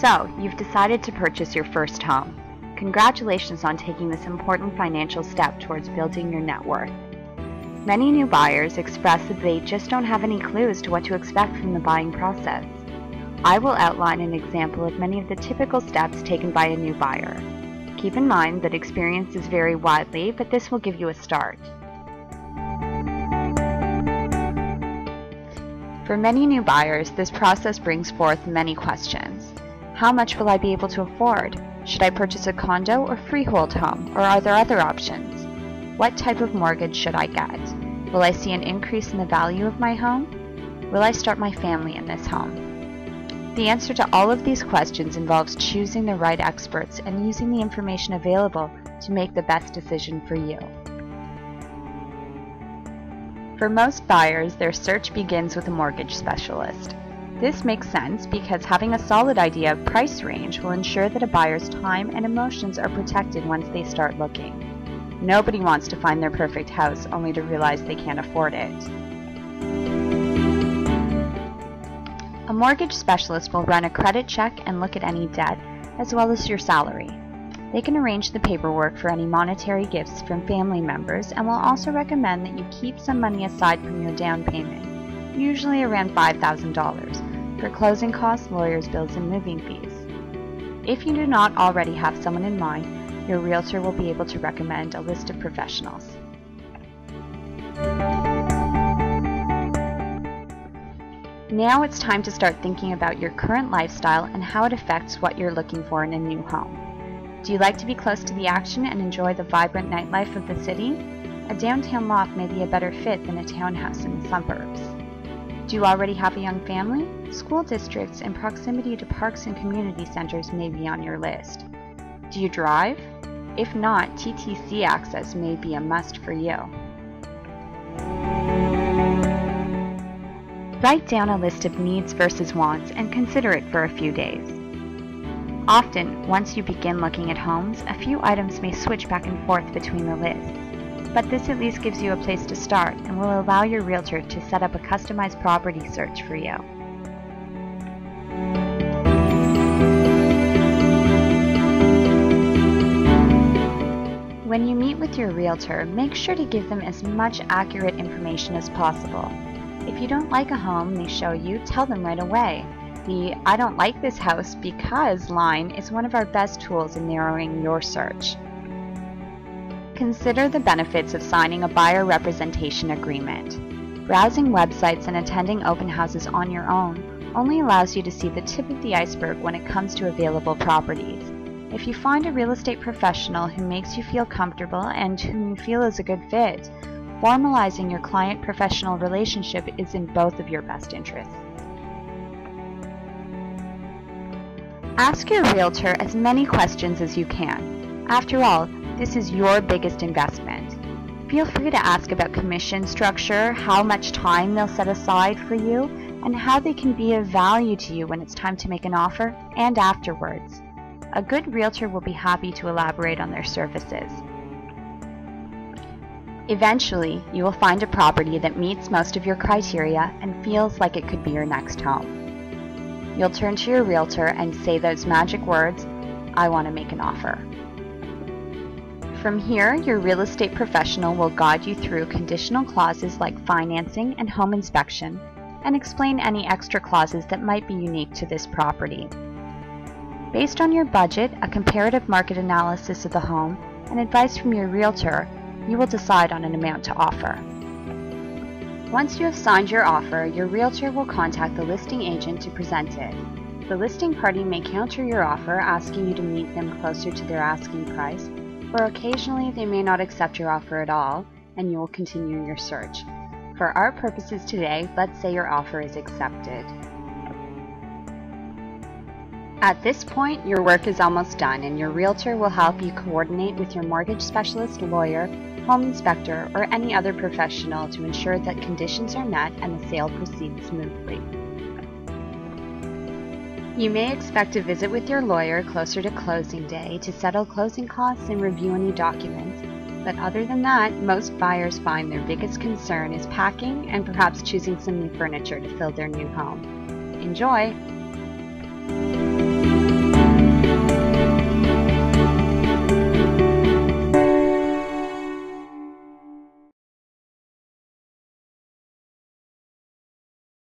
So, you've decided to purchase your first home. Congratulations on taking this important financial step towards building your net worth. Many new buyers express that they just don't have any clue as to what to expect from the buying process. I will outline an example of many of the typical steps taken by a new buyer. Keep in mind that experiences vary widely, but this will give you a start. For many new buyers, this process brings forth many questions. How much will I be able to afford? Should I purchase a condo or freehold home, or are there other options? What type of mortgage should I get? Will I see an increase in the value of my home? Will I start my family in this home? The answer to all of these questions involves choosing the right experts and using the information available to make the best decision for you. For most buyers, their search begins with a mortgage specialist. This makes sense because having a solid idea of price range will ensure that a buyer's time and emotions are protected once they start looking. Nobody wants to find their perfect house only to realize they can't afford it. A mortgage specialist will run a credit check and look at any debt, as well as your salary. They can arrange the paperwork for any monetary gifts from family members and will also recommend that you keep some money aside from your down payment, usually around $5,000, for closing costs, lawyers' bills, and moving fees. If you do not already have someone in mind, your realtor will be able to recommend a list of professionals. Now it's time to start thinking about your current lifestyle and how it affects what you're looking for in a new home. Do you like to be close to the action and enjoy the vibrant nightlife of the city? A downtown loft may be a better fit than a townhouse in the suburbs. Do you already have a young family? School districts and proximity to parks and community centers may be on your list. Do you drive? If not, TTC access may be a must for you. Write down a list of needs versus wants and consider it for a few days. Often, once you begin looking at homes, a few items may switch back and forth between the lists, but this at least gives you a place to start and will allow your realtor to set up a customized property search for you. When you meet with your realtor, make sure to give them as much accurate information as possible. If you don't like a home they show you, tell them right away. The "I don't like this house because" line is one of our best tools in narrowing your search. Consider the benefits of signing a buyer representation agreement. Browsing websites and attending open houses on your own only allows you to see the tip of the iceberg when it comes to available properties. If you find a real estate professional who makes you feel comfortable and whom you feel is a good fit, formalizing your client-professional relationship is in both of your best interests. Ask your realtor as many questions as you can. After all, this is your biggest investment. Feel free to ask about commission structure, how much time they'll set aside for you, and how they can be of value to you when it's time to make an offer and afterwards. A good realtor will be happy to elaborate on their services. Eventually, you will find a property that meets most of your criteria and feels like it could be your next home. You'll turn to your realtor and say those magic words, "I want to make an offer." From here, your real estate professional will guide you through conditional clauses like financing and home inspection, and explain any extra clauses that might be unique to this property. Based on your budget, a comparative market analysis of the home, and advice from your realtor, you will decide on an amount to offer. Once you have signed your offer, your realtor will contact the listing agent to present it. The listing party may counter your offer, asking you to meet them closer to their asking price, or occasionally they may not accept your offer at all, and you will continue your search. For our purposes today, let's say your offer is accepted. At this point, your work is almost done, and your realtor will help you coordinate with your mortgage specialist, lawyer, home inspector, or any other professional to ensure that conditions are met and the sale proceeds smoothly. You may expect a visit with your lawyer closer to closing day to settle closing costs and review any documents, but other than that, most buyers find their biggest concern is packing and perhaps choosing some new furniture to fill their new home. Enjoy!